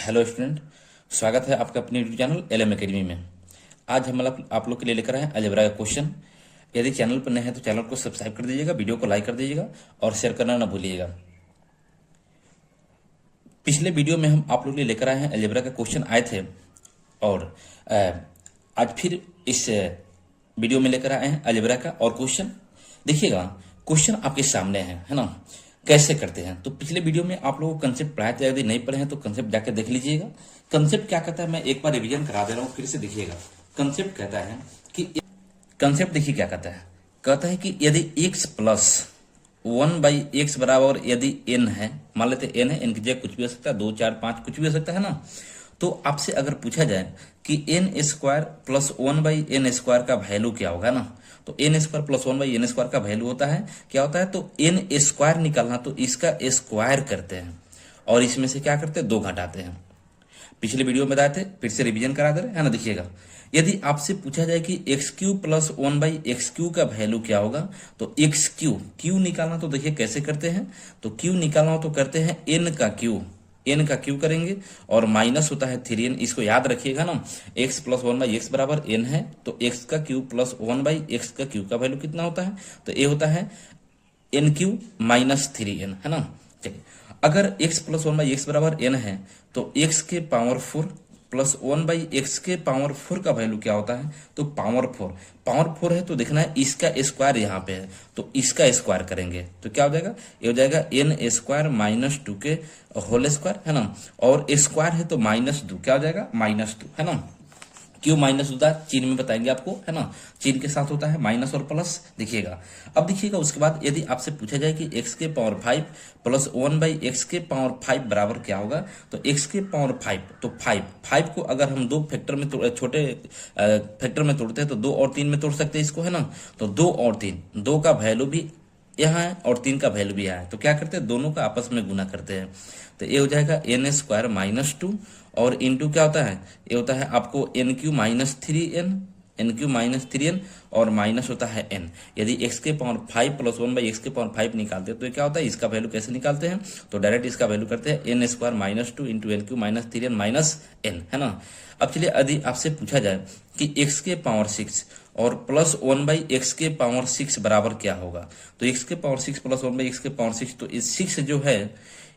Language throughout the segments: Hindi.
हेलो स्टूडेंट, स्वागत है आपका अपने यूट्यूब चैनल एलएम एकेडमी में। आज हम आप लोग के लिए लेकर आए हैं अलजेब्रा का क्वेश्चन। यदि चैनल पर नए हैं तो चैनल को सब्सक्राइब कर दीजिएगा, वीडियो को लाइक कर दीजिएगा और शेयर करना ना भूलिएगा। पिछले वीडियो में हम आप लोग के लिए लेकर आए हैं अलजेब्रा का क्वेश्चन आए थे और आज फिर इस वीडियो में लेकर आए हैं अलजेब्रा का और क्वेश्चन। देखिएगा, क्वेश्चन आपके सामने है ना। कैसे करते हैं तो पिछले वीडियो में आप लोगों को कंसेप्ट पढ़ाया था, यदि नहीं पढ़े हैं तो कंसेप्ट जाकर देख लीजिएगा। कंसेप्ट क्या कहता है मैं एक बार रिवीजन करा दे रहा हूं, फिर से देखिएगा। कंसेप्ट कहता है कि कंसेप्ट देखिए क्या कहता है कि यदि x प्लस 1/x बराबर यदि n है, मान लेते n है, n की जगह कुछ भी हो सकता है, 2 4 5 कुछ भी हो सकता है ना। तो आपसे अगर पूछा जाए कि n स्क्वायर प्लस 1/n² का वैल्यू क्या होगा ना, तो n स्क्वायर प्लस 1/n² का वैल्यू होता है क्या होता है, तो n स्क्वायर निकालना तो इसका स्क्वायर करते हैं और इसमें से क्या करते हैं, 2 घटाते हैं। पिछले वीडियो में बताए थे, फिर से रिवीजन करा दे रहे हैं ना। देखिएगा, यदि आपसे पूछा जाए कि x³ प्लस 1/x³ का वैल्यू क्या होगा, तो x³ निकालना तो देखिए कैसे करते हैं, तो q निकालना हो तो करते हैं n का q करेंगे और माइनस होता है 3n। इसको याद रखिएगा ना, x प्लस 1/x बराबर n है, तो x का q प्लस 1/x का q का वैल्यू कितना होता है, तो ये होता है n³ माइनस 3n, है ना। चलिए, अगर x प्लस 1/x बराबर n है तो x के पावर 4 प्लस 1/x के पावर 4 का वैल्यू क्या होता है, तो पावर 4 है तो देखना है इसका स्क्वायर यहाँ पे है, तो इसका स्क्वायर करेंगे तो क्या हो जाएगा, ये हो जाएगा n² माइनस 2 के होल स्क्वायर, है ना। और स्क्वायर है तो -2 क्या हो जाएगा, -2, है ना। क्यों माइनस होता है चिन्ह में बताएंगे आपको, है ना। चिन्ह के साथ होता है माइनस और प्लस। देखिएगा, अब देखिएगा उसके बाद यदि आपसे पूछा जाए कि x के पावर 5 प्लस 1/x के पावर 5 बराबर क्या होगा, तो x के पावर 5 तो 5 को अगर हम दो फैक्टर में छोटे फैक्टर में तोड़ते हैं तो 2 और 3 में तोड़ सकते हैं इसको, है ना। तो 2 और 3, 2 का वैल्यू भी यहाँ है और 3 का वैल्यू भी यहाँ है, तो क्या करते हैं, दोनों का आपस में गुना करते हैं। तो ये हो जाएगा n² माइनस 2 और इंटू क्या होता है, ये होता है आपको n³ माइनस 3n और माइनस होता है n। यदि x के पावर 5 प्लस 1/x के पावर 5 निकालते हैं तो क्या होता है, इसका वैल्यू कैसे निकालते हैं, तो डायरेक्ट इसका वैल्यू करते हैं n² minus 2 into n³ minus 3n minus n, है ना। अब चलिए, यदि आपसे पूछा जाए कि x के पावर 6 और प्लस 1/x के पावर 6 बराबर क्या होगा, तो x के पावर 6 प्लस 1/x के पावर 6, तो इस 6 जो है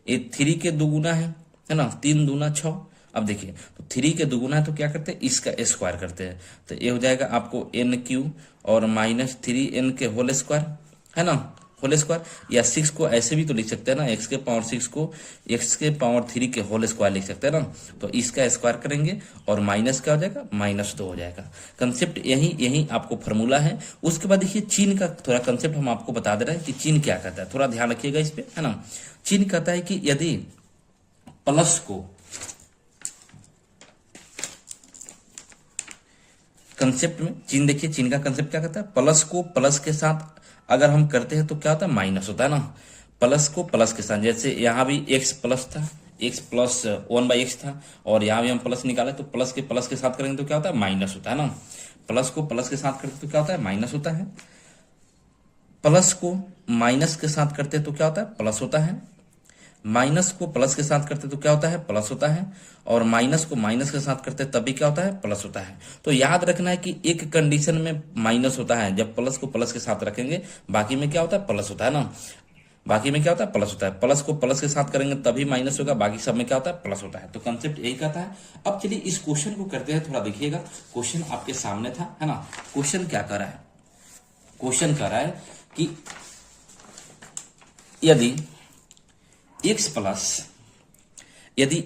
ये 3 के दुगुना है ना, 3 दूना 6। अब देखिए, तो 3 के दुगुना है तो क्या करते हैं, इसका स्क्वायर करते हैं, तो ये हो जाएगा आपको n³ और माइनस 3n के होल स्क्वायर, है ना, होल स्क्वायर। या 6 को ऐसे भी तो लिख सकते हैं ना, x के पावर 6 को x के पावर 3 के होल स्क्वायर लिख सकते हैं ना, तो इसका स्क्वायर करेंगे और माइनस क्या हो जाएगा, -2 हो जाएगा। कंसेप्ट यही आपको फॉर्मूला है। उसके बाद देखिए चिन्ह का थोड़ा कंसेप्ट हम आपको बता दे रहे हैं कि चिन्ह क्या कहता है, थोड़ा ध्यान रखिएगा इस पे, है ना। चिन्ह कहता है कि यदि प्लस को कंसेप्ट में, चिन्ह देखिए, चिन्ह का कंसेप्ट क्या कहता है, प्लस को प्लस के साथ अगर हम करते हैं तो क्या होता है, माइनस होता है ना। प्लस को प्लस के साथ, जैसे यहां भी x प्लस था, x प्लस 1/x था और यहां भी हम प्लस निकाले तो प्लस के साथ करेंगे तो क्या होता है, माइनस होता है ना। प्लस को प्लस के साथ करते तो क्या होता है, माइनस होता है। प्लस को माइनस के साथ करते तो क्या होता है, प्लस होता है। माइनस को प्लस के साथ करते तो क्या होता है, प्लस होता है। और माइनस को माइनस के साथ करते तब भी क्या होता है, प्लस होता है। तो याद रखना है कि एक कंडीशन में माइनस होता है जब प्लस को प्लस के साथ रखेंगे, बाकी में क्या होता है, प्लस होता है ना। बाकी में क्या होता है, प्लस होता है। प्लस को प्लस के साथ करेंगे तभी माइनस होगा, बाकी सब में क्या होता है, प्लस होता है। तो कंसेप्ट यही कहता है। अब चलिए इस क्वेश्चन को करते हैं, थोड़ा देखिएगा। क्वेश्चन आपके सामने था, है ना। क्वेश्चन क्या कर रहा है, क्वेश्चन कह रहा है कि यदि x प्लस, यदि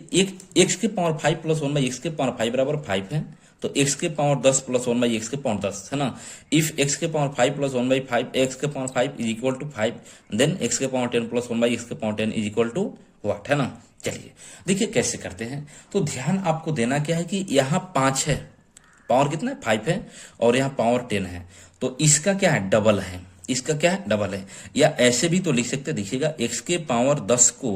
x के पावर 5 प्लस 1/x के पावर 5 बराबर 5 है, तो x के पावर 10 प्लस 1/x के पावर 10, है ना। इफ x के पावर 5 प्लस 1/5 x के power 5 is equal to 5, then x के पावर 10 प्लस 1/x के power 10 is equal to what, है ना। चलिए देखिए कैसे करते हैं। तो ध्यान आपको देना क्या है कि यहाँ 5 है, पावर कितना है, 5 है, और यहाँ पावर 10 है, तो इसका क्या है, डबल है। इसका क्या है, डबल है। या ऐसे भी तो लिख सकते हैं, देखिएगा, x के पावर 10 को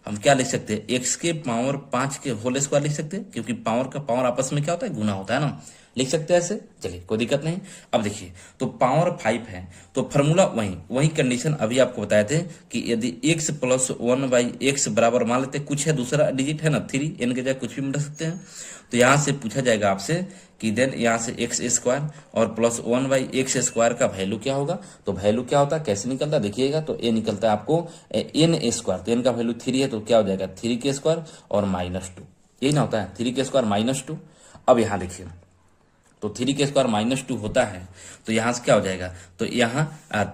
हम क्या लिख सकते हैं, x के पावर 5 के होल स्क्वायर लिख सकते हैं, क्योंकि पावर का पावर आपस में क्या होता है, गुना होता है ना। लिख सकते हैं ऐसे, चलिए कोई दिक्कत नहीं। अब देखिए तो पावर 5 है तो फॉर्मूला वही कंडीशन अभी आपको बताए थे कि यदि x प्लस 1/x बराबर, मान लेते कुछ है दूसरा डिजिट है ना 3, n के जगह कुछ भी मिटा सकते हैं, तो यहाँ से पूछा जाएगा आपसे कि देन यहाँ से एक्स स्क्वायर और प्लस 1/x स्क्वायर का वैल्यू क्या होगा। तो वैल्यू क्या होता है, कैसे निकलता है देखिएगा, तो ए निकलता है आपको एन स्क्वायर, तो एन का वैल्यू 3 है तो क्या हो जाएगा 3 और -2, यही ना होता है 3 -2। अब यहाँ देखिए तो 3 होता है तो यहाँ से क्या हो जाएगा, तो यहाँ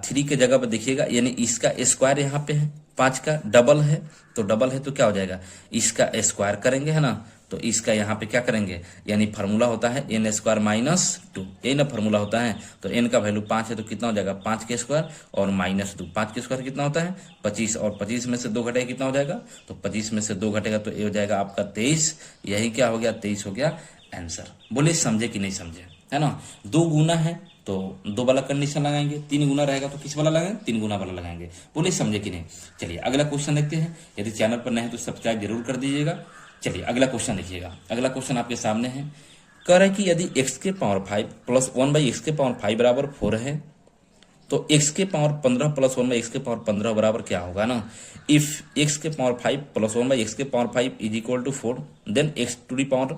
3 के जगह पर देखिएगा यानी इसका स्क्वायर यहाँ पे है, 5 का डबल है तो डबल है तो क्या हो जाएगा इसका स्क्वायर करेंगे है ना, तो इसका यहाँ पे क्या करेंगे, यानी फार्मूला होता है n स्क्वायर -2, यही ना फार्मूला होता है। तो n का वैल्यू 5 है तो कितना हो जाएगा 5 के स्क्वायर और -2, 5 के स्क्वायर कितना होता है 25 और 25 में से 2 घटेगा कितना हो जाएगा, तो 25 में से 2 घटेगा तो ये हो जाएगा आपका 23, यही क्या हो गया 23 हो गया आंसर। बोले समझे कि नहीं समझे, है ना। 2 गुना है तो 2 वाला कंडीशन लगाएंगे, 3 गुना रहेगा तो किस वाला लगाएंगे 3 गुना वाला लगाएंगे। बोले समझे कि नहीं। चलिए अगला क्वेश्चन देखते हैं, यदि चैनल पर नए हैं तो सब्सक्राइब जरूर कर दीजिएगा। चलिए अगला क्वेश्चन देखिएगा, अगला क्वेश्चन आपके सामने है, कह रहा है कि यदि x के पावर 5 प्लस 1/x के पावर 5 बराबर 4 है तो x के पावर 15 प्लस 1/x के पावर 15 बराबर क्या होगा ना। इफ x के पावर 5 प्लस 1/x के power 5 is equal to 4 then x to the power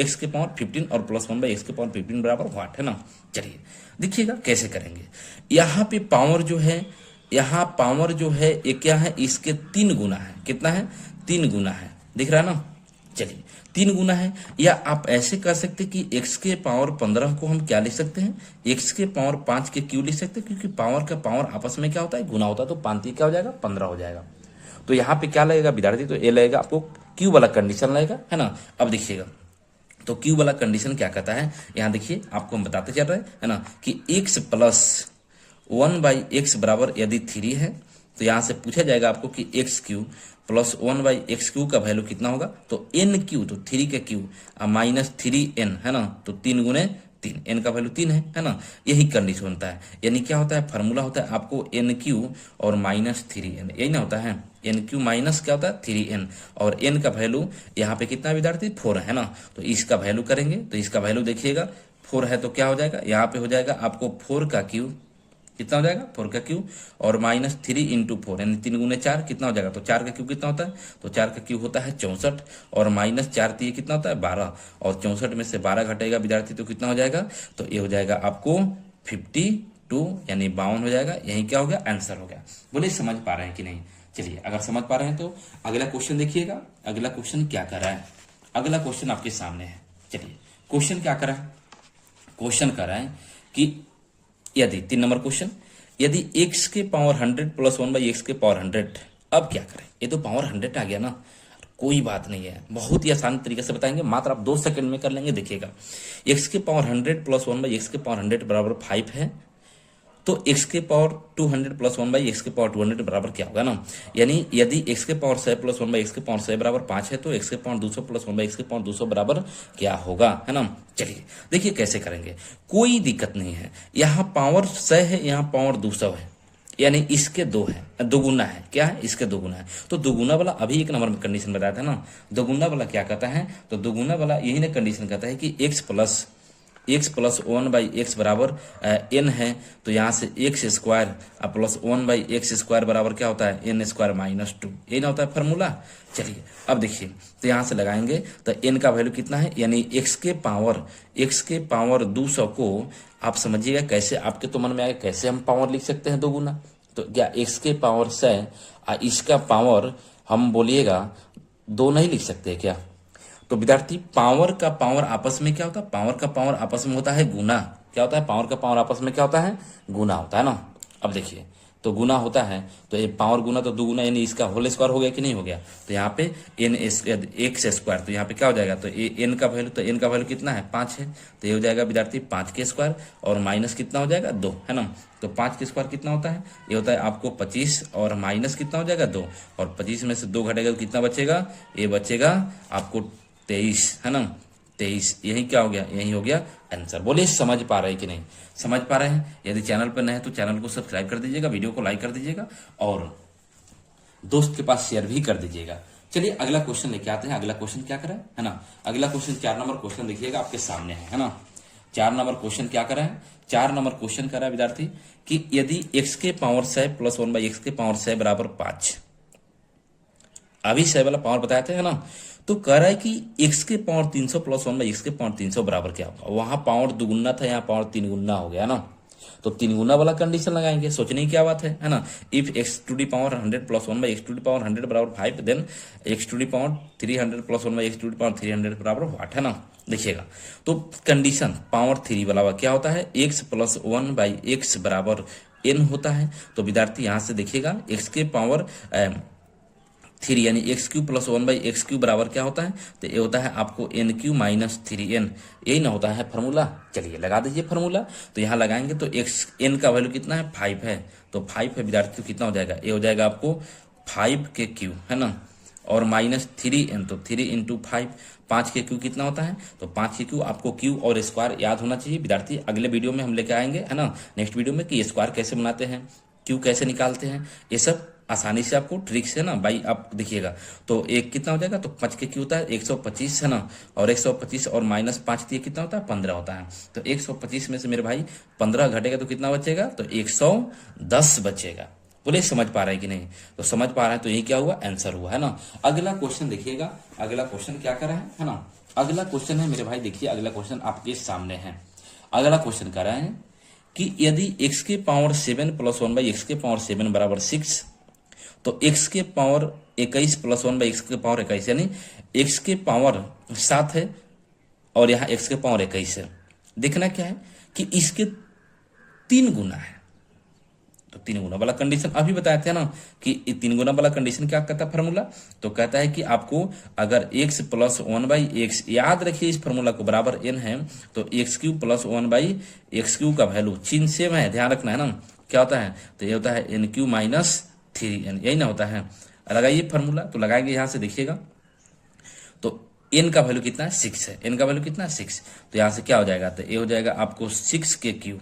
x के पावर 15 और प्लस 1/x के पावर 15 बराबर व्हाट, है ना। चलिए देखिएगा कैसे करेंगे। यहाँ पे पावर जो है, यहाँ पावर जो है ये क्या है, इसके 3 गुना है, कितना है 3 गुना है, दिख रहा है ना। चलिए 3 गुना है, या आप ऐसे कर सकते हैं कि x के पावर 15 को हम क्या लिख सकते हैं, x के पावर 5 के क्यू लिख सकते हैं, क्योंकि पावर का पावर आपस में क्या होता है गुना होता है, तो 5 क्या हो जाएगा 15 हो जाएगा। तो यहाँ पे क्या लगेगा विद्यार्थी, तो ये लगेगा आपको क्यू वाला कंडीशन लगेगा, है ना। अब देखिएगा तो क्यू वाला कंडीशन क्या कहता है, यहाँ देखिए आपको हम बताते चल रहे हैं, है ना, कि x प्लस 1/x बराबर यदि 3 है तो यहाँ से पूछा जाएगा आपको कि x cube plus 1/x Q का वैल्यू कितना होगा, तो एन क्यू, तो 3 के क्यू -3n, है ना, तो 3 गुने 3, एन का वैल्यू 3 है ना। यही कंडीशन होता है, यानी क्या होता है फार्मूला होता है आपको एन क्यू और -3n, यही ना होता है एन क्यू माइनस क्या होता है 3n, और एन का वैल्यू यहाँ पे कितना विद्यार्थी 4 है ना, तो इसका वैल्यू करेंगे तो इसका वैल्यू देखिएगा 4 है तो क्या हो जाएगा, यहाँ पे हो जाएगा आपको 4 का क्यू, कितना हो जाएगा 4 का क्यू और -3 × 4 यानी 3 गुने 4 कितना हो जाएगा, तो 4 का क्यू कितना होता है, तो 4 का क्यू होता है 64 और -4 ये कितना होता है 12 और 64 में से 12 घटेगा विद्यार्थी तो कितना हो जाएगा, तो ये हो जाएगा आपको 52 यानी 52 हो जाएगा। यही क्या हो गया आंसर हो गया। बोले समझ पा रहे हैं कि नहीं। चलिए अगर समझ पा रहे हैं तो अगला क्वेश्चन देखिएगा, अगला क्वेश्चन क्या कर रहा है, अगला क्वेश्चन आपके सामने है। चलिए क्वेश्चन क्या कर रहा है, क्वेश्चन कर रहा है कि यदि 3 नंबर क्वेश्चन, यदि x के पावर 100 प्लस 1/x के पावर 100, अब क्या करें, ये तो पावर 100 आ गया ना, कोई बात नहीं है, बहुत ही आसान तरीके से बताएंगे, मात्र आप 2 सेकंड में कर लेंगे। देखिएगा x के पावर 100 प्लस 1/x के पावर 100 बराबर 5 है तो x के पावर 200 प्लस 1/x के पावर 200 बराबर क्या होगा ना, यानी यदि x के पावर 100 प्लस 1/x के पावर 100 बराबर 5 है तो x के पावर 200 प्लस 1/x के पावर 200 बराबर क्या होगा, है ना। चलिए देखिए कैसे करेंगे, कोई दिक्कत नहीं है। यहाँ पावर 100 है, यहाँ पावर 200 है, यानी इसके 2 है, 2 गुना है, क्या है इसके 2 गुना है, तो 2 गुना वाला अभी 1 नंबर में कंडीशन बताया था ना, 2 गुना वाला क्या कहता है, तो 2 गुना वाला यही ना कंडीशन कहता है कि x प्लस 1/x बराबर n है, तो यहाँ से x square plus 1/x square बराबर क्या होता है n स्क्वायर -2, यही ना होता है फार्मूला। चलिए अब देखिए तो यहाँ से लगाएंगे तो n का वैल्यू कितना है, यानी x के पावर 200 को आप समझिएगा कैसे, आपके तो मन में आएगा कैसे हम पावर लिख सकते हैं 2 गुना, तो क्या x के पावर 100 इसका पावर हम बोलिएगा 2 नहीं लिख सकते क्या, तो विद्यार्थी पावर का पावर आपस में क्या होता है, पावर का पावर आपस में होता है गुना, क्या होता है पावर का पावर आपस में क्या होता है गुना होता है ना। अब देखिए तो गुना होता है तो ये पावर गुना तो 2 गुना यानी इसका होल स्क्वायर हो गया कि नहीं हो गया, तो यहाँ पे x स्क्वायर, तो यहाँ पे क्या हो जाएगा, तो n का वैल्यू, तो n का वैल्यू कितना है 5 है, तो ये हो जाएगा विद्यार्थी 5 के स्क्वायर और माइनस कितना हो जाएगा 2, है ना, तो 5 के स्क्वायर कितना होता है, ये होता है आपको 25 और माइनस कितना हो जाएगा 2 और 25 में से 2 घटेगा तो कितना बचेगा, ये बचेगा आपको 23, है ना 23, यही क्या हो गया, यही हो गया आंसर। बोलिए समझ पा रहे हैं कि नहीं, समझ पा रहे हैं। यदि चैनल पर नए हैं तो चैनल को सब्सक्राइब कर दीजिएगा, वीडियो को लाइक कर दीजिएगा और दोस्त के पास शेयर भी कर दीजिएगा। चलिए अगला क्वेश्चन लेके आते हैं। अगला क्वेश्चन क्या करा है ना, अगला क्वेश्चन 4 नंबर क्वेश्चन देखिएगा आपके सामने है ना। 4 नंबर क्वेश्चन क्या करा है, 4 नंबर क्वेश्चन करा है विद्यार्थी कि यदि x के पावर 6 प्लस 1/x के पावर 6 बराबर 5, अभी 6 वाला पावर बताए थे है ना, तो कह रहा है कि x के पावर 300 प्लस 1/x के पावर 300 बराबर क्या होगा। वहां पावर दुगुना था, यहाँ पावर 3 गुना हो गया ना, तो 3 गुना वाला कंडीशन लगाएंगे। सोचने की क्या बात है ना। If x to the power 100 plus 1/x to the power 100 बराबर 5, then x to the power 300 plus 1/x to the power 300 बराबर व्हाट है ना। देखिएगा तो कंडीशन पावर 3 वाला क्या होता है, x प्लस 1/x बराबर n होता है। तो विद्यार्थी यहां से देखिएगा x के पावर 3 यानी x³ प्लस 1/x³ बराबर क्या होता है, तो ये होता है आपको n³ माइनस 3n, यही ना होता है फार्मूला। चलिए लगा दीजिए फार्मूला। तो यहाँ लगाएंगे तो x n का वैल्यू कितना है, 5 है, तो 5 है विद्यार्थी, तो कितना हो जाएगा, ये हो जाएगा आपको 5 के क्यू है ना, और माइनस 3n, तो 3 इंटू 5, 5 के क्यू कितना होता है, तो 5 के क्यू। आपको क्यू और स्क्वायर याद होना चाहिए विद्यार्थी। अगले वीडियो में हम लेके आएंगे है ना, नेक्स्ट वीडियो में, कि स्क्वायर कैसे बनाते हैं, क्यू कैसे निकालते हैं, ये सब आसानी से आपको ट्रिक से ना भाई आप देखिएगा। तो एक कितना हो जाएगा, तो 5 के क्यू होता है 125 है ना, और 125 और माइनस 5 दिए कितना होता है, 15 होता है। तो 125 में से मेरे भाई 15 घटेगा तो कितना बचेगा, तो 110 बचेगा। बोले समझ पा रहे हैं कि नहीं, तो समझ पा रहे हैं, तो यही क्या हुआ, आंसर हुआ है ना। अगला क्वेश्चन देखिएगा, अगला क्वेश्चन क्या कर रहा है ना, अगला क्वेश्चन है मेरे भाई, देखिए अगला क्वेश्चन आपके सामने है। अगला क्वेश्चन कर रहे हैं कि यदि x के पावर 7 प्लस 1/x के पावर 7 बराबर 6, तो x के पावर 21 प्लस 1/x के पावर 21, यानी x के पावर 7 है और यहाँ x के पावर 21 है। देखना क्या है कि इसके 3 गुना है, तो 3 गुना वाला कंडीशन अभी बताए थे ना, कि 3 गुना वाला कंडीशन क्या कहता है फार्मूला, तो कहता है कि आपको अगर x प्लस 1/x, याद रखिए इस फार्मूला को, बराबर n है, तो x³ प्लस 1/x³ का वैल्यू चिन्ह सेम है, ध्यान रखना है ना, क्या होता है, तो ये होता है n³ माइनस 3n, यही ना होता है। लगाइए फार्मूला, तो लगाएंगे यहां से देखिएगा, तो n का वैल्यू कितना है, 6 है, n का वैल्यू कितना है 6, तो यहां से क्या हो जाएगा, तो ये हो जाएगा आपको 6 के क्यू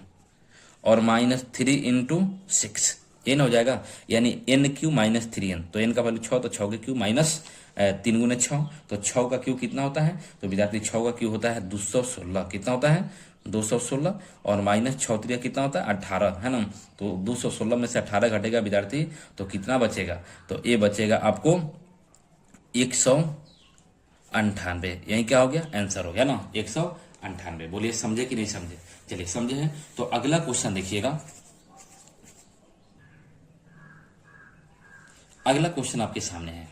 और माइनस 3 इंटू 6, ये ना हो जाएगा, यानी n³ माइनस 3n, तो n का वैल्यू 6, तो 6 के क्यू माइनस 3 गुने 6, तो 6 का क्यू कितना होता है, तो विद्यार्थी 6 का क्यू होता है 216, कितना होता है 216, और माइनस 6 3 कितना होता है 18 है ना, तो 216 में से 18 घटेगा विद्यार्थी, तो कितना बचेगा, तो ये बचेगा आपको 198, यही क्या हो गया, आंसर हो गया ना 198। बोलिए समझे कि नहीं समझे, चलिए समझे हैं। तो अगला क्वेश्चन देखिएगा, अगला क्वेश्चन आपके सामने है,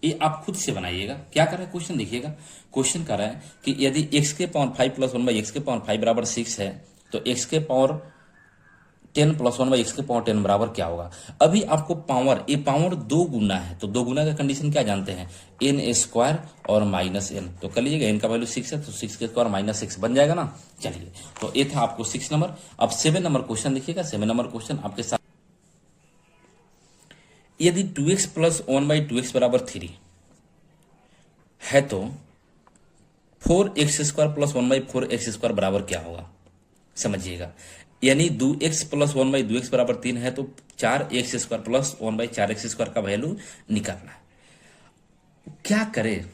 ये आप खुद से बनाइएगा। क्या कर रहा है क्वेश्चन, देखिएगा क्वेश्चन कर रहा है कि यदि x के पावर 5 प्लस 1/x के पावर 5 बराबर 6 है, तो x के पावर 10 प्लस 1/x के पावर 10 बराबर क्या होगा। अभी आपको पावर, ये पावर 2 गुना है, तो 2 गुना का कंडीशन क्या जानते हैं, n² और माइनस n, तो कर लीजिएगा, n का वैल्यू 6 है, तो 6 के स्क्वायर माइनस 6 बन जाएगा ना। चलिए, तो ये था आपको 6 नंबर। अब 7 नंबर क्वेश्चन देखिएगा, 7 नंबर क्वेश्चन आपके साथ, यदि 2x प्लस 1/2x बराबर 3 है, तो 4x² प्लस 1/4x² बराबर क्या होगा, समझिएगा। यानी 2x प्लस 1/2x बराबर 3 है, तो 4x² प्लस 1/4x² का वैल्यू निकालना है। क्या करे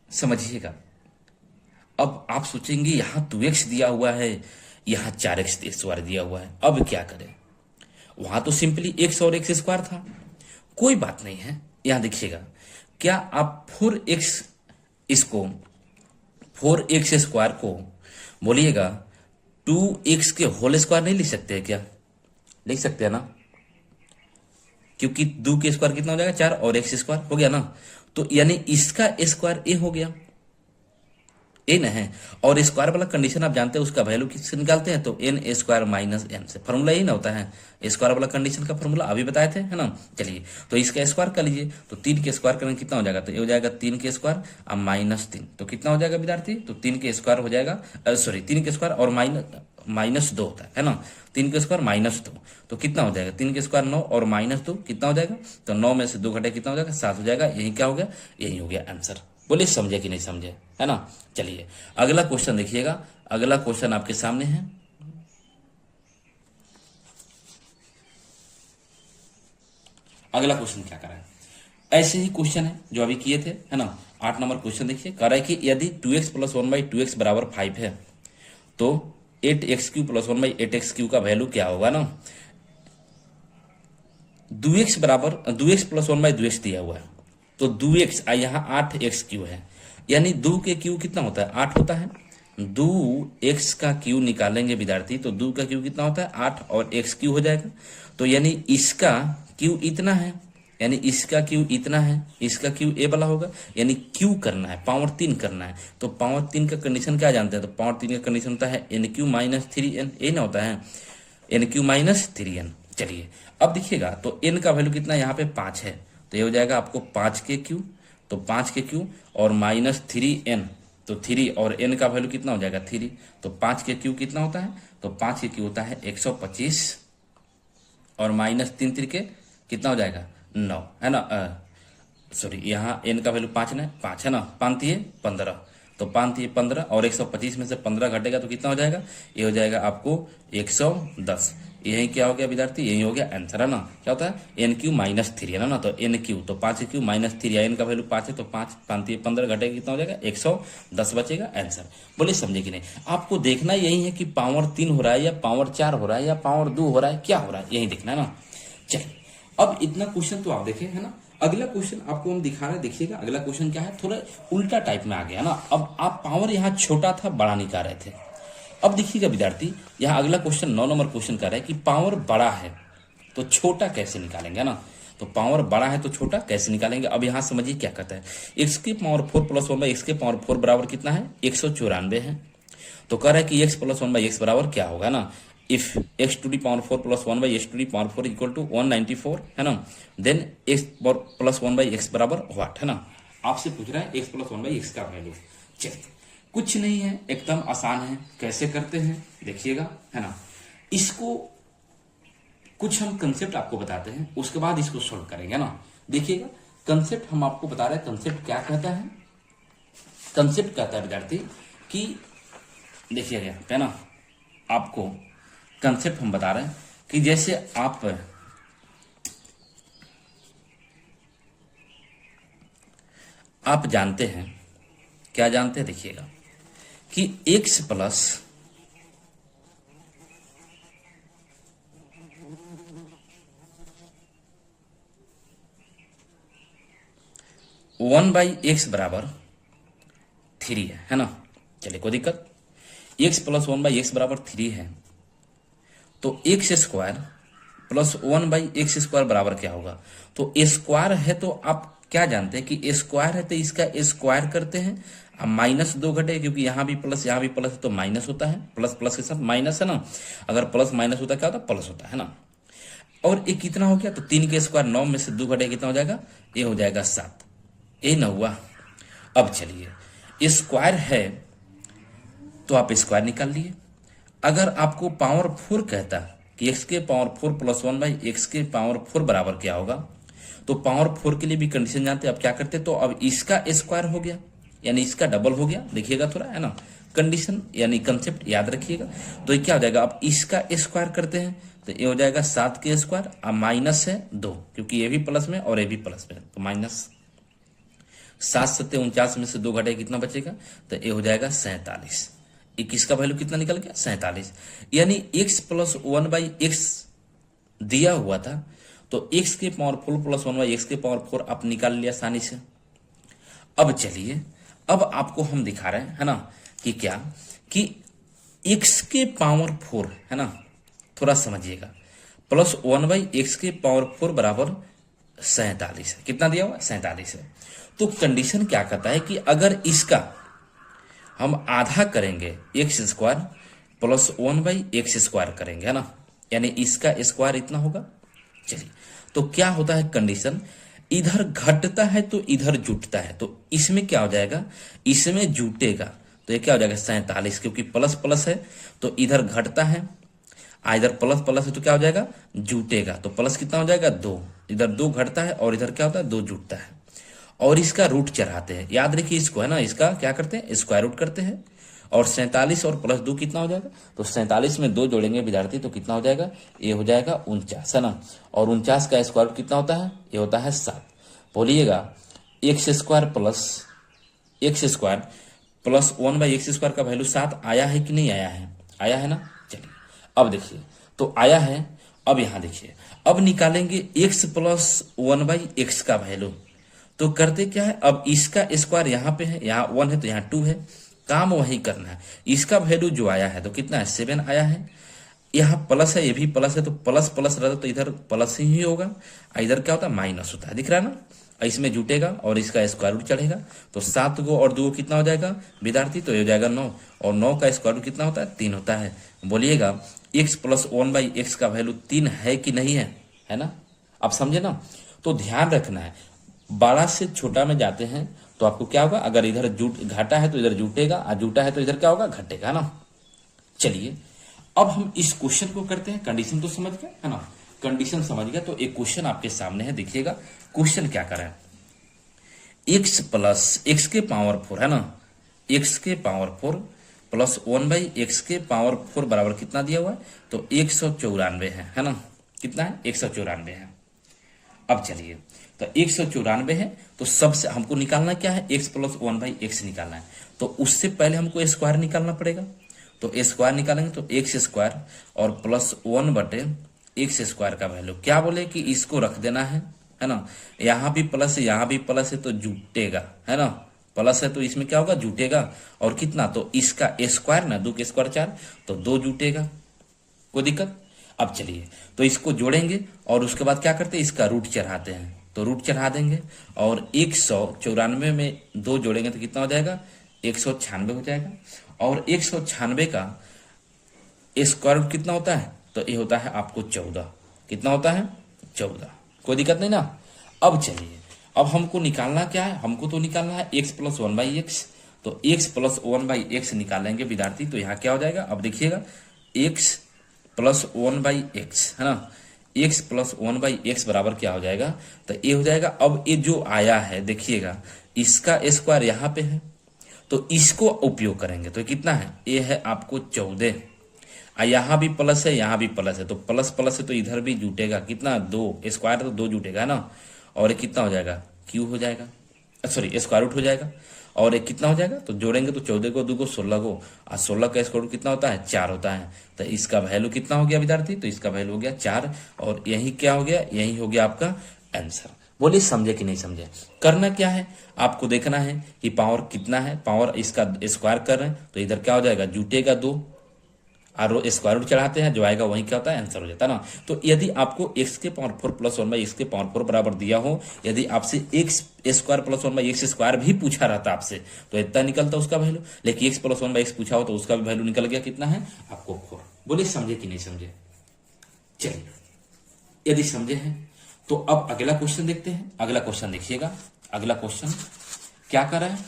समझिएगा। अब आप सोचेंगे यहां 2x दिया हुआ है, यहां 4x² दिया हुआ है, अब क्या करें। वहां तो सिंपली x और x² था, कोई बात नहीं है। यहां देखिएगा, क्या आप 4x² को बोलिएगा 2x के होल स्क्वायर नहीं लिख सकते हैं क्या, लिख सकते हैं ना, क्योंकि 2 के स्क्वायर कितना हो जाएगा 4 और x² हो गया ना, तो यानी इसका स्क्वायर ए हो गया, ए न है। और स्क्वायर वाला कंडीशन आप जानते हैं, उसका वैल्यू किससे निकालते हैं, तो n² माइनस n से, फॉर्मूला यही ना होता है, स्क्वायर वाला कंडीशन का फॉर्मूला अभी बताए थे है ना। चलिए, तो इसका स्क्वायर कर लीजिए, तो 3 के स्क्वायर करने कितना हो जाएगा, तो ये हो जाएगा 3 के स्क्वायर और माइनस 3, तो कितना हो जाएगा विद्यार्थी, तो 3 के स्क्वायर हो जाएगा, सॉरी 3 के स्क्वायर और माइनस 2 होता है ना, 3 के स्क्वायर माइनस 2, तो कितना हो जाएगा, 3 के स्क्वायर 9 और माइनस 2 कितना हो जाएगा, तो 9 में से 2 घटे कितना हो जाएगा 7 हो जाएगा, यही क्या हो गया, यही हो गया आंसर। बोलिए समझे कि नहीं समझे, है ना। चलिए अगला क्वेश्चन देखिएगा, अगला क्वेश्चन आपके सामने है। अगला क्वेश्चन क्या कर रहा है, ऐसे ही क्वेश्चन है जो अभी किए थे, है ना। 8 नंबर क्वेश्चन देखिए, कह रहा है कि यदि 2x प्लस 1/2x बराबर 5 है तो 8x³ प्लस 1/8x³ का वैल्यू क्या होगा ना। 2x बराबर 2x प्लस 1/2x दिया हुआ है, तो 2x यहाँ 8x³ है, यानी 2 के क्यू कितना होता है 8 होता है। 2x का क्यू निकालेंगे विद्यार्थी, तो 2 का क्यू कितना होता है 8 और x³ हो जाएगा। तो यानी इसका क्यू इतना है, यानी इसका क्यू इतना है, इसका क्यू ए वाला होगा, यानी क्यू करना है पावर 3 करना है। तो पावर 3 का कंडीशन क्या जानते हैं, तो पावर 3 का कंडीशन होता है NQ माइनस 3n, ये ना होता है NQ माइनस 3n। चलिए अब देखिएगा, तो n का वैल्यू कितना यहाँ पे 5 है, तो ये हो जाएगा आपको 5 के क्यू, तो 5 के क्यू और माइनस 3n, तो 3 और n का वैल्यू कितना हो जाएगा 3, तो 5 के क्यू कितना होता है, तो 5 के क्यू होता है 125 और माइनस 3 3 के कितना हो जाएगा 9, है ना। सॉरी, यहाँ n का वैल्यू 5 ना 5 है ना, 5 3 15, तो 5 3 15 और 125 में से 15 घटेगा तो कितना हो जाएगा, ये हो जाएगा आपको 110। यही क्या हो गया विद्यार्थी, यही हो गया आंसर, है ना। क्या होता है NQ माइनस 3, है ना, तो NQ तो 5 क्यू माइनस 3, n का वैल्यू 5 है, तो 5 5 3 15 घटेगा कितना हो जाएगा 110 बचेगा आंसर। बोले समझे कि नहीं, आपको देखना यही है कि पावर 3 हो रहा है या पावर 4 हो रहा है या पावर 2 हो रहा है, क्या हो रहा है यही देखना है ना। चलिए अब इतना क्वेश्चन तो आप देखें, है ना। अगला क्वेश्चन आपको हम दिखा रहे हैं, देखिएगा अगला क्वेश्चन क्या है, थोड़ा उल्टा टाइप में आ गया ना। अब आप पावर यहाँ छोटा था बड़ा निकाल रहे थे, अब देखिएगा विद्यार्थी यहाँ अगला क्वेश्चन 9 नंबर क्वेश्चन कर रहा है कि पावर बड़ा है तो छोटा कैसे निकालेंगे, है ना। तो पावर बड़ा है तो छोटा कैसे निकालेंगे, अब यहाँ समझिए क्या कहता है। x की पावर 4 प्लस 1/x के पावर 4 बराबर कितना है 194 है, तो कह रहा है कि x प्लस 1/x बराबर क्या होगा ना। If x to the power 4 plus 1/x to the power 4 equal to 194, है ना, देन x प्लस 1/x बराबर व्हाट, है ना। आपसे पूछ रहा है x प्लस 1/x का वैल्यू। चलिए कुछ नहीं है, एकदम आसान है, कैसे करते हैं देखिएगा, है ना। इसको कुछ हम कंसेप्ट आपको बताते हैं, उसके बाद इसको सॉल्व करेंगे ना। देखिएगा कंसेप्ट हम आपको बता रहे हैं, कंसेप्ट क्या कहता है, कंसेप्ट कहता है विद्यार्थी कि देखिएगा, है ना, आपको कंसेप्ट हम बता रहे हैं कि जैसे आप जानते हैं, क्या जानते हैं देखिएगा कि x प्लस 1/x बराबर 3 है ना। चलिए कोई दिक्कत, x प्लस 1/x बराबर 3 है, तो x square plus 1/x square बराबर क्या होगा, तो स्क्वायर है तो आप क्या जानते हैं कि स्क्वायर है तो इसका स्क्वायर करते हैं, अब माइनस 2 घटे क्योंकि यहाँ भी प्लस यहाँ भी प्लस है तो माइनस होता है, प्लस प्लस के साथ माइनस, है ना। अगर प्लस माइनस होता क्या होता प्लस होता है ना। और ये कितना हो गया, तो 3 के स्क्वायर 9 में से 2 घटे कितना हो जाएगा, ये हो जाएगा 7, ये ना हुआ। अब चलिए स्क्वायर है तो आप स्क्वायर निकाल लिए। अगर आपको पावर 4 कहता कि x के पावर 4 प्लस 1/x के पावर 4 बराबर क्या होगा, तो पावर 4 के लिए भी कंडीशन जानते हैं, अब क्या करते, तो अब इसका स्क्वायर हो गया यानी इसका डबल हो गया, देखिएगा थोड़ा, है ना, कंडीशन यानी कंसेप्ट याद रखिएगा। तो ये क्या हो जाएगा, अब इसका स्क्वायर करते हैं तो ये हो जाएगा 7 के स्क्वायर, अब माइनस है 2 क्योंकि ये भी प्लस में और ये भी प्लस में, तो माइनस 7 7 49 में से 2 घटे कितना बचेगा, तो ये हो जाएगा 47। 21 का वैल्यू कितना निकल गया 47, यानी x प्लस 1/x दिया हुआ था तो x के पावर 4 प्लस 1/x के पावर 4 आप निकाल लिया आसानी से। अब चलिए अब आपको हम दिखा रहे हैं, है ना, कि क्या कि x के पावर 4, है ना, थोड़ा समझिएगा, प्लस 1/x के पावर 4 बराबर 47 है, कितना दिया हुआ 47 है। तो कंडीशन क्या कहता है कि अगर इसका हम आधा करेंगे x square plus 1/x square करेंगे, है ना, यानी इसका स्क्वायर इतना होगा। चलिए तो क्या होता है कंडीशन, इधर घटता है तो इधर जुटता है, तो इसमें क्या हो जाएगा, इसमें जुटेगा, तो ये क्या हो जाएगा 47, क्योंकि प्लस प्लस है तो इधर घटता है, इधर प्लस प्लस है तो क्या हो जाएगा जुटेगा, तो प्लस कितना हो जाएगा 2, इधर 2 घटता है और इधर क्या होता है 2 जुटता है, और इसका रूट चढ़ाते हैं, याद रखिए इसको, है ना, इसका क्या करते हैं स्क्वायर रूट करते हैं, और 47 और प्लस 2 कितना हो जाएगा, तो 47 में 2 जोड़ेंगे विद्यार्थी तो कितना हो जाएगा, ये हो जाएगा 49, है ना, और 49 का स्क्वायर रूट कितना होता है, ये होता है 7, बोलिएगा एक्स स्क्वायर प्लस 1/x² का वैल्यू 7 आया है कि नहीं आया है? आया है ना। चलिए अब देखिए, तो आया है। अब यहां देखिए, अब निकालेंगे x प्लस 1/x का वैल्यू। तो करते क्या है, अब इसका स्क्वायर यहां पे है, यहां 1 है तो यहां 2 है, काम वही करना है। इसका वैल्यू जो आया है तो कितना है, 7 आया है। यहाँ प्लस है, ये भी प्लस है, तो प्लस प्लस रहता तो इधर प्लस ही होगा, इधर क्या होता है, माइनस होता है, दिख रहा है ना। इसमें जुटेगा और इसका स्क्वायर रूट चढ़ेगा, तो 7 को और 2 कितना हो जाएगा विद्यार्थी, तो ये हो जाएगा 9, और 9 का स्क्वायर रूट कितना होता है, 3 होता है। बोलिएगा x प्लस 1/x का वैल्यू 3 है कि नहीं है ना। आप समझे ना। तो ध्यान रखना है, बड़ा से छोटा में जाते हैं तो आपको क्या होगा, अगर इधर घाटा है तो इधर जुटेगा, और जूटा है तो इधर क्या होगा, घटेगा ना। चलिए अब हम इस क्वेश्चन को करते हैं। कंडीशन तो समझ गए है ना, कंडीशन समझ गया। तो एक क्वेश्चन आपके सामने है, देखिएगा क्वेश्चन क्या करा है। x प्लस x के पावर 4 है ना, x के पावर 4 प्लस 1/x के पावर 4 बराबर कितना दिया हुआ है, तो 194 है ना। कितना है, 194 है। अब चलिए, तो 194 है, तो सबसे हमको निकालना क्या है, x प्लस 1/x निकालना है। तो उससे पहले हमको स्क्वायर निकालना पड़ेगा। तो स्क्वायर निकालेंगे तो एक्स स्क्वायर और प्लस 1/x² का वैल्यू क्या बोले कि इसको रख देना है ना। यहाँ भी प्लस है, यहाँ भी प्लस है, तो जुटेगा, है ना। प्लस है तो इसमें क्या होगा, जुटेगा। और कितना, तो इसका स्क्वायर ना, 2 के स्क्वायर 4, तो 2 जुटेगा, कोई दिक्कत। अब चलिए, तो इसको जोड़ेंगे और उसके बाद क्या करते हैं, इसका रूट चढ़ाते हैं, तो रूट चढ़ा देंगे। और 194 में 2 जोड़ेंगे तो कितना हो जाएगा, 196 हो जाएगा। और 196 का स्क्वायर रूट कितना होता है, तो ये होता है आपको 14। कितना होता है, 14। कोई दिक्कत नहीं ना। अब चलिए, अब हमको निकालना क्या है, हमको तो निकालना है x प्लस 1/x। तो x प्लस 1/x निकालेंगे विद्यार्थी, तो यहाँ क्या हो जाएगा, अब देखिएगा x प्लस 1/x है ना, x प्लस 1/x बराबर क्या हो जाएगा, तो ये हो जाएगा। अब ये जो आया है देखिएगा, इसका स्क्वायर यहाँ पे है, तो इसको उपयोग करेंगे, तो कितना है, ये है आपको 14। यहाँ भी प्लस है, यहाँ भी प्लस है, तो प्लस प्लस है तो इधर भी जुटेगा, कितना, 2 स्क्वायर, तो 2 जुटेगा है ना। और ये कितना हो जाएगा, क्यू हो जाएगा, सॉरी स्क्वायर रूट हो जाएगा। और एक कितना हो जाएगा, तो जोड़ेंगे तो 14 को 2 को 16 को, और 16 का स्क्वायर रूट कितना होता है, 4 होता है। तो इसका वैल्यू कितना हो गया विद्यार्थी, तो इसका वैल्यू हो गया 4, और यही क्या हो गया, यही हो गया आपका आंसर। बोलिए समझे कि नहीं समझे। करना क्या है, आपको देखना है कि पावर कितना है, पावर इसका स्क्वायर कर रहे हैं तो इधर क्या हो जाएगा, जुटेगा 2, और स्क्वायर रूट चढ़ाते हैं, जो आएगा वही क्या होता है, आंसर हो जाता है ना। तो यदि आपको x के पावर 4 प्लस 1/x के पावर 4 बराबर दिया हो, यदि आपसे x स्क्वायर प्लस 1/x² भी पूछा रहता आपसे, तो इतना निकलता उसका वैल्यू। लेकिन x प्लस 1/x पूछा हो तो उसका भी वैल्यू निकल गया, कितना है आपको 4। बोलिए समझे कि नहीं समझे। चलिए, यदि समझे हैं तो अब अगला क्वेश्चन देखते हैं। अगला क्वेश्चन देखिएगा, अगला क्वेश्चन क्या कर रहा है,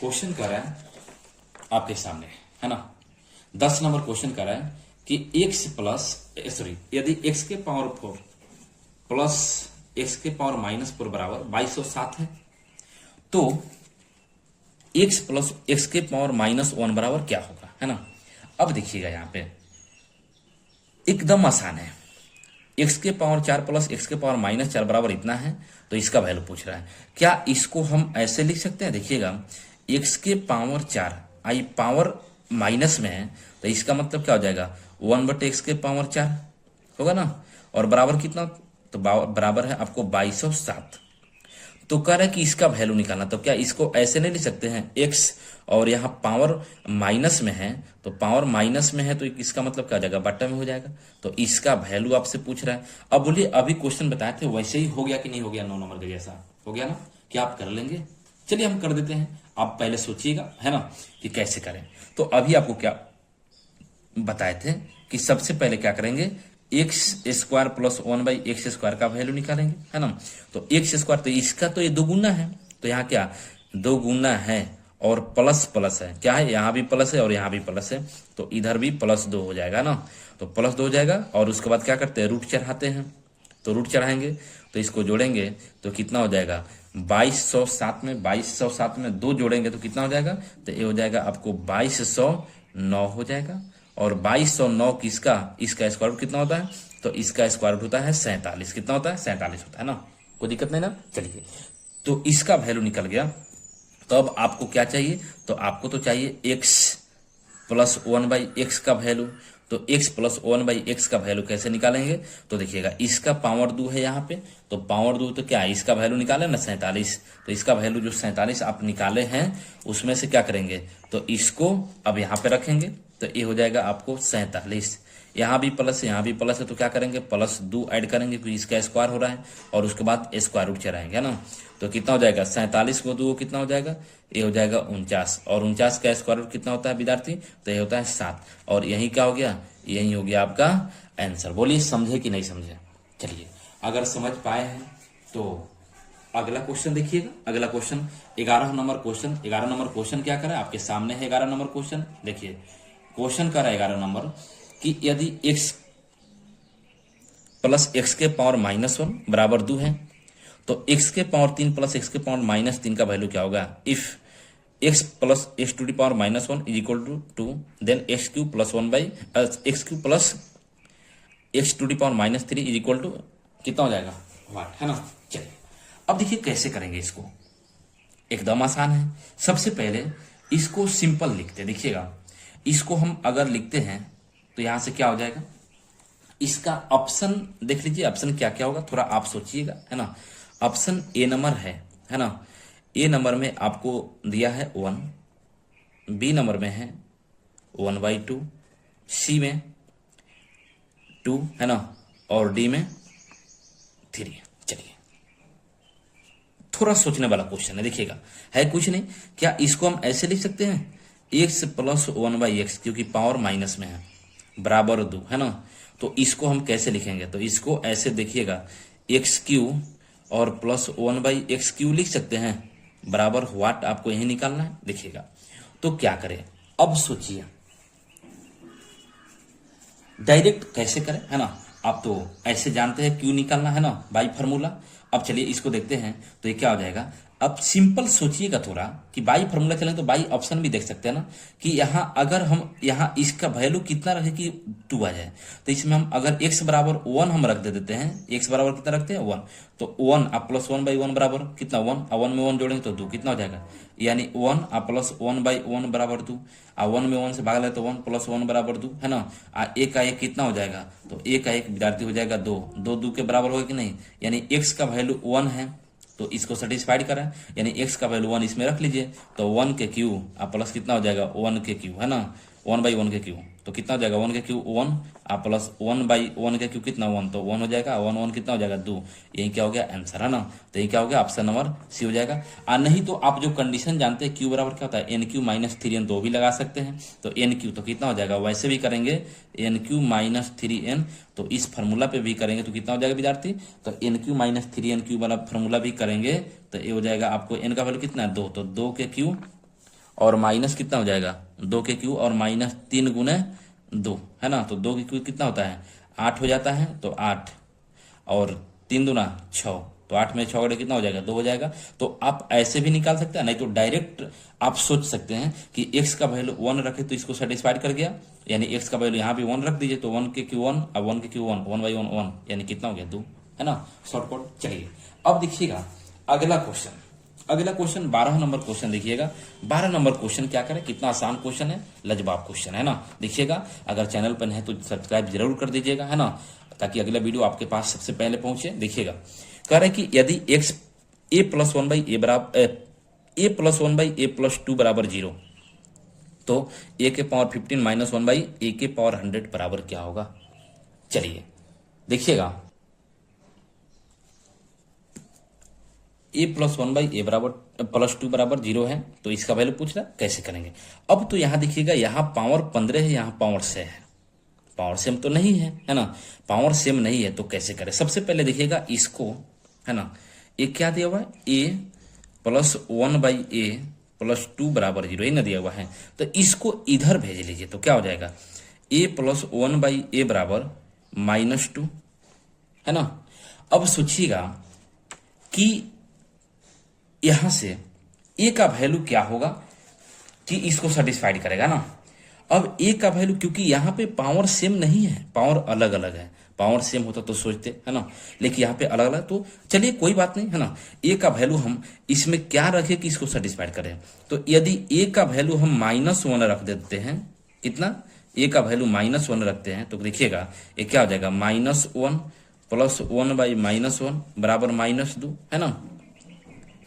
क्वेश्चन कर रहा है आपके सामने है ना, 10 नंबर क्वेश्चन कर रहा है कि यदि x के पावर 4 प्लस x के पावर -4 बराबर 2207 है, तो x प्लस x के पावर -1 बराबर क्या होगा, है ना। अब देखिएगा यहां पे एकदम आसान है, x के पावर 4 प्लस x के पावर -4 बराबर इतना है, तो इसका वैल्यू पूछ रहा है। क्या इसको हम ऐसे लिख सकते हैं, देखिएगा x के पावर 4 आई पावर माइनस में है, तो इसका मतलब क्या हो जाएगा, 1/x के पावर 4 होगा ना, और बराबर कितना, तो बराबर है आपको 2207। तो कह रहा है कि इसका वैल्यू निकालना, तो क्या इसको ऐसे नहीं लिख सकते हैं, x और यहाँ पावर माइनस में है, तो पावर माइनस में है तो इसका मतलब क्या हो जाएगा, बट्टा में हो जाएगा। तो इसका वैल्यू आपसे पूछ रहा है। अब बोलिए, अभी क्वेश्चन बताए थे वैसे ही हो गया कि नहीं हो गया, 9 नंबर का जैसा हो गया ना, क्या आप कर लेंगे। चलिए हम कर देते हैं, आप पहले सोचिएगा है ना कि कैसे करें। तो अभी आपको क्या बताए थे कि सबसे पहले क्या करेंगे, x² प्लस 1/x² का वैल्यू निकालेंगे, है ना। तो x², तो इसका तो ये 2 गुना है, तो यहाँ क्या 2 गुना है, और प्लस प्लस है, क्या है, यहाँ भी प्लस है और यहाँ भी प्लस है, तो इधर भी +2 हो जाएगा ना। तो +2 हो जाएगा, और उसके बाद क्या करते हैं, रूट चढ़ाते हैं, तो रूट चढ़ाएंगे तो इसको जोड़ेंगे तो कितना हो जाएगा, 2207 में 2 जोड़ेंगे तो कितना हो जाएगा, तो ये हो जाएगा आपको 2209 हो जाएगा। और 2209 किसका, इसका स्क्वायर रूट कितना होता है, तो इसका स्क्वायर रूट होता है 47। कितना होता है, 47 होता है ना, कोई दिक्कत नहीं ना। चलिए तो इसका वैल्यू निकल गया। तो अब आपको क्या चाहिए, तो आपको तो चाहिए x प्लस 1/x का वैल्यू। तो x प्लस 1/x का वैल्यू कैसे निकालेंगे, तो देखिएगा इसका पावर 2 है यहाँ पे, तो पावर 2 तो क्या है, इसका वैल्यू निकाले ना 47। तो इसका वैल्यू जो 47 आप निकाले हैं उसमें से क्या करेंगे, तो इसको अब यहाँ पे रखेंगे, तो ये हो जाएगा आपको 47। यहाँ भी प्लस है, यहाँ भी प्लस है, तो क्या करेंगे, प्लस 2 ऐड करेंगे क्योंकि इसका स्क्वायर हो रहा है, और उसके बाद स्क्वायर रूट चलाएंगे, है ना। तो कितना हो जाएगा, 47 को 2 कितना हो जाएगा, ये हो जाएगा 49, और 49 का स्क्वायर रूट कितना होता है विद्यार्थी, तो ये होता है 7, और यही क्या हो गया, यही हो गया आपका आंसर। बोलिए समझे कि नहीं समझे। चलिए अगर समझ पाए हैं तो अगला क्वेश्चन देखिएगा। अगला question 11 number question. 11 number question क्या करा, आपके सामने है 11 नंबर क्वेश्चन। देखिए क्वेश्चन करा 11 नंबर कि यदि x प्लस एक्स के पावर -1 बराबर 2 है, तो x के पावर 3 प्लस एक्स के पावर -3 का वैल्यू क्या होगा। If x plus x to the power -1 is equal to 2, then x cube plus x cube plus x to the power -3 is equal to कितना हो जाएगा, वाट, है ना। चलिए अब देखिए कैसे करेंगे इसको, एकदम आसान है। सबसे पहले इसको सिंपल लिखते हैं। देखिएगा इसको हम अगर लिखते हैं तो यहां से क्या हो जाएगा, इसका ऑप्शन देख लीजिए, ऑप्शन क्या क्या होगा थोड़ा आप सोचिएगा, है ना। ऑप्शन ए नंबर है ना, ए नंबर में आपको दिया है 1, बी नंबर में है 1/2, सी में 2, है ना, और डी में 3। चलिए थोड़ा सोचने वाला क्वेश्चन है। देखिएगा है कुछ नहीं, क्या इसको हम ऐसे लिख सकते हैं, x प्लस 1/x, क्योंकि पावर माइनस में है, बराबर 2, है ना। तो इसको हम कैसे लिखेंगे, तो इसको ऐसे देखिएगा एक्स क्यू और प्लस 1/x क्यू लिख सकते हैं, बराबर व्हाट आपको यही निकालना है। देखिएगा तो क्या करें, अब सोचिए डायरेक्ट कैसे करें, है ना। आप तो ऐसे जानते हैं क्यू निकालना, है ना, बाई फार्मूला। अब चलिए इसको देखते हैं, तो ये क्या हो जाएगा। अब सिंपल सोचिएगा थोड़ा कि बाई फार्मूला चलें तो बाई ऑप्शन भी देख सकते हैं ना, कि यहाँ अगर हम यहाँ इसका वैल्यू कितना रखे कि 2 आ जाए, तो इसमें हम अगर x बराबर 1 हम रख देते हैं, x बराबर कितना रखते हैं 1, तो 1 आप प्लस 1/1 बराबर कितना 1, और 1 में 1 जोड़ेंगे तो 2 कितना हो जाएगा, यानी 1 आप प्लस 1/1 बराबर 2, और 1 में 1 से भाग ले तो 1 प्लस 1 बराबर 2, है ना। एक का एक कितना हो जाएगा, तो एक का एक विद्यार्थी हो जाएगा 2, 2 के बराबर होगा कि नहीं, यानी x का वैल्यू 1 है, तो इसको सेटिस्फाइड करें, यानी x का वैल्यू 1 इसमें रख लीजिए, तो 1 के क्यू आप प्लस कितना हो जाएगा 1 के क्यू, है ना, 1/1 के क्यू, तो कितना हो जाएगा 1 के क्यू 1, आप प्लस 1/1 के क्यू कितना 1, तो 1 हो जाएगा, 1 कितना हो जाएगा 2, यही क्या हो गया आंसर, है ना। तो यही क्या हो गया, ऑप्शन नंबर सी हो जाएगा। और नहीं तो आप जो कंडीशन जानते हैं क्यू बराबर क्या होता है, NQ - 3n, तो भी लगा सकते हैं, तो NQ तो कितना हो जाएगा, वैसे भी करेंगे NQ - 3n, तो इस फार्मूला पे भी करेंगे तो कितना हो जाएगा विद्यार्थी, तो NQ - 3n वाला फार्मूला भी करेंगे तो ये हो जाएगा आपको n का वैल्यू कितना है 2, तो 2 के क्यू और माइनस कितना हो जाएगा 2 के क्यू और -3 गुने 2, है ना, तो 2 के क्यू कितना होता है 8 हो जाता है, तो 8 और 3 दूना 6, तो 8 में 6 कितना हो जाएगा 2 हो जाएगा। तो आप ऐसे भी निकाल सकते हैं, नहीं तो डायरेक्ट आप सोच सकते हैं कि x का वैल्यू 1 रखे तो इसको सेटिस्फाइड कर गया, यानी x का वैल्यू यहाँ भी 1 रख दीजिए, तो 1 के क्यू 1 और 1 के क्यू 1, 1/1 1, यानी कितना हो गया 2, है ना, शॉर्टकट। चलिए अब देखिएगा अगला क्वेश्चन, अगला क्वेश्चन 12 नंबर क्वेश्चन देखिएगा। 12 नंबर क्वेश्चन क्या करें, कितना आसान क्वेश्चन है, लाजवाब क्वेश्चन है ना। देखिएगा अगर चैनल पर है तो सब्सक्राइब जरूर कर दीजिएगा, है ना, ताकि अगला वीडियो आपके पास सबसे पहले पहुंचे। देखिएगा कह रहे कि यदि x a प्लस 1/a बराबर a प्लस 1/a प्लस 2 बराबर 0, तो a के पावर 15 माइनस 1/a के पावर 100 बराबर क्या होगा। चलिए देखिएगा a प्लस 1/a बराबर प्लस 2 बराबर 0 है, तो इसका वैल्यू पूछ रहा है कैसे करेंगे। अब तो यहां देखिएगा यहाँ पावर 15 है, यहाँ पावर 6 है, पावर सेम तो नहीं है ना, पावर सेम नहीं है तो कैसे करें। सबसे पहले देखिएगा इसको, है ना, ये क्या दिया हुआ है a प्लस 1/a प्लस 2 बराबर 0, ये ना दिया हुआ है, तो इसको इधर भेज लीजिए, तो क्या हो जाएगा a प्लस 1/a बराबर -2, है ना। अब सोचिएगा कि यहां से a का वैल्यू क्या होगा कि इसको सेटिस्फाइड करेगा ना। अब a का वैल्यू, क्योंकि यहां पे पावर सेम नहीं है, पावर अलग अलग है, पावर सेम होता तो सोचते, है ना, लेकिन यहाँ पे अलग अलग। तो चलिए कोई बात नहीं, है ना। ए का वैल्यू हम इसमें क्या रखें कि इसको सेटिस्फाइड करें। तो यदि ए का वैल्यू हम -1 रख देते हैं, कितना, ए का वैल्यू -1 रखते हैं, तो देखिएगा ये क्या हो जाएगा, -1 + 1/-1 बराबर -2, है ना।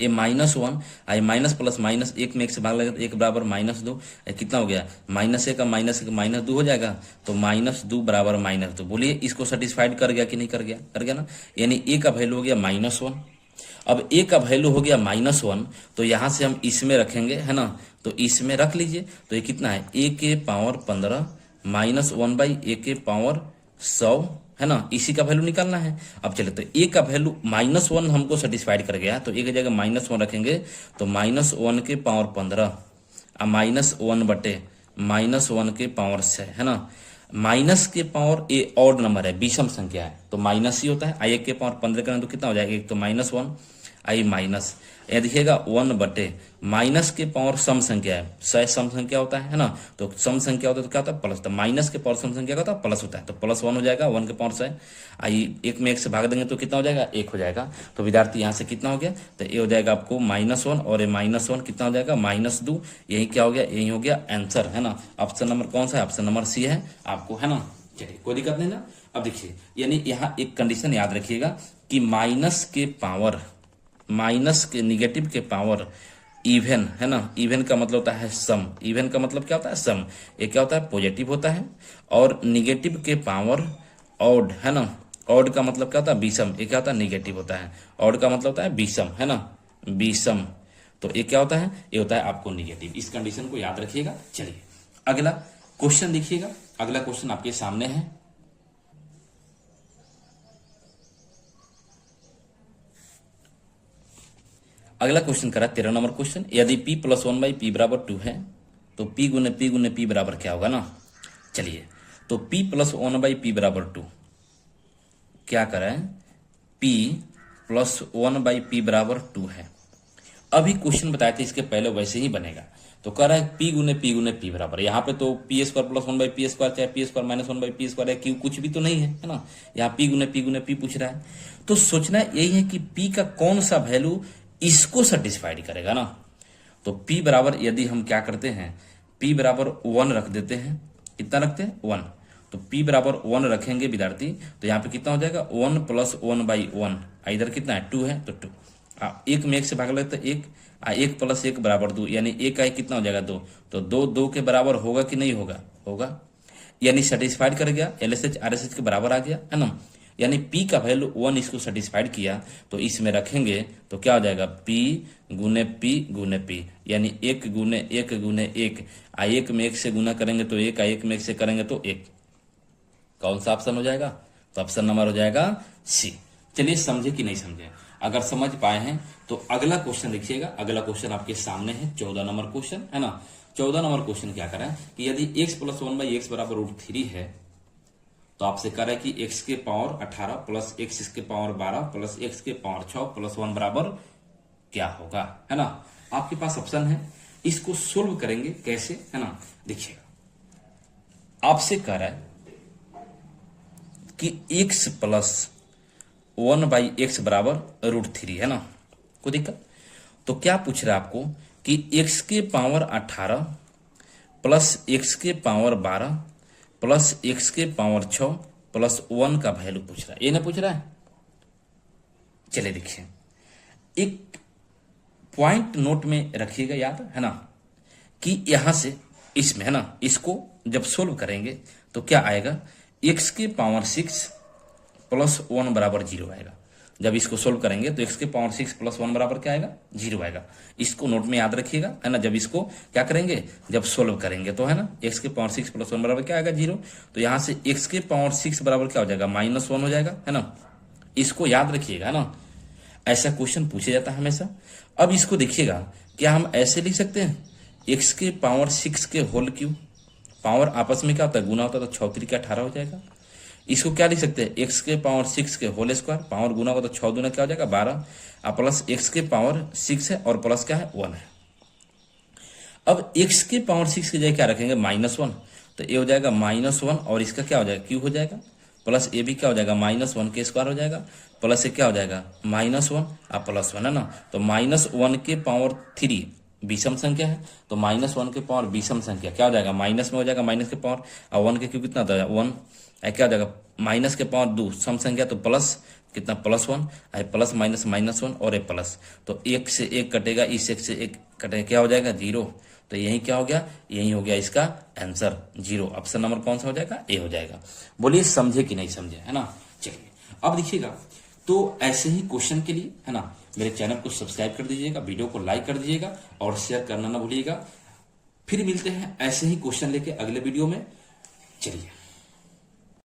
ये -1 आई माइनस प्लस माइनस, एक में एक से भाग लगेगा तो एक बराबर -2, कितना हो गया, -1 का -2 हो जाएगा, तो -2 बराबर -2। बोलिए इसको सेटिस्फाइड कर गया कि नहीं कर गया, कर गया ना। यानी ए का वैल्यू हो गया -1। अब ए का वैल्यू हो गया -1, तो यहां से हम इसमें रखेंगे, है ना, तो इसमें रख लीजिए। तो ये कितना है, a के पावर 15 -1/a के पावर 100, है ना, इसी का वैल्यू निकालना है। अब चले, तो a का वैल्यू -1 हमको सेटिस्फाइड कर गया, तो a की जगह -1 रखेंगे, तो -1 के पावर 15 -1 बटे -1 के पावर 6, है ना। माइनस के पावर ए ऑड नंबर है, विषम संख्या है, तो माइनस ही होता है। आई 1 के पावर 15 करें तो कितना हो जाएगा, एक तो -1 आई माइनस, ये देखिएगा 1 बटे माइनस के पावर सम संख्या है, 100 सम संख्या होता है ना, तो सम संख्या होता है तो क्या होता है, प्लस। तो माइनस के पावर सम संख्या का होता है प्लस होता है, तो +1 हो जाएगा, 1 के पावर 100 आई, एक में एक से भाग देंगे तो कितना हो जाएगा, 1 हो जाएगा। तो विद्यार्थी यहाँ से कितना हो गया, तो ये हो जाएगा आपको -1 और ये -1 कितना हो जाएगा, -2। यही क्या हो गया, यही हो गया आंसर, है ना। ऑप्शन नंबर कौन सा है, ऑप्शन नंबर सी है आपको, है ना। चलिए कोई दिक्कत नहीं ना। अब देखिए, यानी यहाँ एक कंडीशन याद रखिएगा कि माइनस के निगेटिव के पावर इवन, है ना, इवन का मतलब होता है सम, इवन का मतलब क्या होता है, सम। ये क्या होता है, पॉजिटिव होता है। और निगेटिव के पावर ऑड, है ना, ऑड का मतलब क्या होता है, विषम, ये क्या होता है, निगेटिव होता है। ऑड का मतलब होता है विषम, है ना, विषम। तो ये क्या होता है, ये होता है आपको निगेटिव। इस कंडीशन को याद रखिएगा। चलिए अगला क्वेश्चन देखिएगा, अगला क्वेश्चन आपके सामने है। अगला क्वेश्चन करा 13 नंबर क्वेश्चन, यदि p + 1/p = 2 है तो p गुने p बराबर क्या होगा ना। चलिए, तो p + 1/p = 2 क्या करें, p + 1/p = 2 है। अभी क्वेश्चन बताए थे इसके पहले वैसे ही बनेगा, तो कह रहा है p गुने p बराबर, यहाँ पे तो p² + 1/p², चाहे p² - 1/p² है, क्यों कुछ भी तो नहीं है ना। यहाँ p गुने p पूछ रहा है, तो सोचना यही है कि p का कौन सा वैल्यू इसको सेटिस्फाइड करेगा ना। तो p बराबर, यदि हम क्या करते हैं, p बराबर 1 रख देते हैं, कितना रखते हैं, 1। तो p बराबर 1 रखेंगे विद्यार्थी, तो यहाँ पे कितना हो जाएगा, 1 + 1/1, इधर कितना है, 2 है, तो 2, एक में एक से भाग लगता है 1, 1 + 1 = 2, यानी 1 का कितना हो जाएगा, 2। तो 2 के बराबर होगा कि नहीं होगा, होगा, यानी सेटिस्फाइड कर गया, LHS RHS के बराबर आ गया, है ना। यानी p का वैल्यू 1 इसको सेटिस्फाइड किया, तो इसमें रखेंगे तो क्या हो जाएगा, p गुने p, यानी 1 गुने 1 गुने 1, 1 में 1 से गुना करेंगे तो 1, 1 में 1 से करेंगे तो 1। कौन सा ऑप्शन हो जाएगा, तो ऑप्शन नंबर हो जाएगा सी। चलिए समझे कि नहीं समझे, अगर समझ पाए हैं तो अगला क्वेश्चन देखिएगा। अगला क्वेश्चन आपके सामने है 14 नंबर क्वेश्चन, है ना। 14 नंबर क्वेश्चन क्या करें कि यदि x + 1/x = √3 है, तो आपसे कह रहा है कि x के पावर 18 प्लस x के पावर 12 प्लस x के पावर 6 + 1 बराबर क्या होगा, है ना। आपके पास ऑप्शन है, इसको सोल्व करेंगे कैसे, है ना। देखिएगा, आपसे कह रहा है कि x + 1/x = √3, है ना, कोई दिक्कत। तो क्या पूछ रहा है आपको कि x के पावर 18 प्लस x के पावर 12 प्लस x के पावर 6 + 1 का वैल्यू पूछ रहा है, ये ना पूछ रहा है। चलिए देखिए, एक पॉइंट नोट में रखिएगा याद, है ना, कि यहां से इसमें, है ना, इसको जब सोल्व करेंगे तो क्या आएगा, x के पावर 6 + 1 बराबर 0 आएगा। जब इसको सोल्व करेंगे तो x के पावर 6 + 1 बराबर क्या आएगा, 0 आएगा। इसको नोट में याद रखिएगा, है ना। जब इसको क्या करेंगे, जब सोल्व करेंगे तो, है ना, x के पावर 6 + 1 बराबर क्या आएगा, 0। तो यहां से x के पावर 6 बराबर क्या हो जाएगा, -1 हो जाएगा, है ना। इसको याद रखिएगा, है ना, ऐसा क्वेश्चन पूछा जाता है हमेशा। अब इसको देखिएगा, क्या हम ऐसे लिख सकते हैं, x के पावर 6 के होल क्यूब, पावर आपस में क्या होता है, गुना होता है, तो 6 3 18 हो जाएगा। इसको क्या लिख सकते हैं, x के पावर 6 के होल स्क्वायर, पावर गुना होगा तो 6 दूना क्या हो जाएगा, 12, प्लस x के पावर 6 है और प्लस क्या है, 1 है। अब x के पावर 6 की जगह क्या रखेंगे, -1, तो ये हो जाएगा -1 और इसका क्या हो जाएगा, क्यूब हो जाएगा। प्लस ए भी क्या हो जाएगा -1 के स्क्वायर हो जाएगा, प्लस से क्या हो जाएगा -1 और +1 है ना। तो -1 के पावर 3 विषम संख्या है, तो -1 के पावर विषम संख्या क्या हो जाएगा, माइनस में हो जाएगा माइनस के पावर, और 1 के क्यूब कितना होता है 1, क्या हो जाएगा माइनस के पावर 2 सम संख्या, तो प्लस कितना +1 है, प्लस माइनस -1 और ए प्लस, तो 1 से 1 कटेगा, इस 1 से 1 कटेगा, क्या हो जाएगा 0। तो यही क्या हो गया, यही हो गया इसका आंसर 0। ऑप्शन नंबर कौन सा हो जाएगा, ए हो जाएगा। बोलिए समझे कि नहीं समझे, है ना। चलिए अब देखिएगा, तो ऐसे ही क्वेश्चन के लिए है ना मेरे चैनल को सब्सक्राइब कर दीजिएगा, वीडियो को लाइक कर दीजिएगा और शेयर करना ना भूलिएगा। फिर मिलते हैं ऐसे ही क्वेश्चन लेके अगले वीडियो में। चलिए।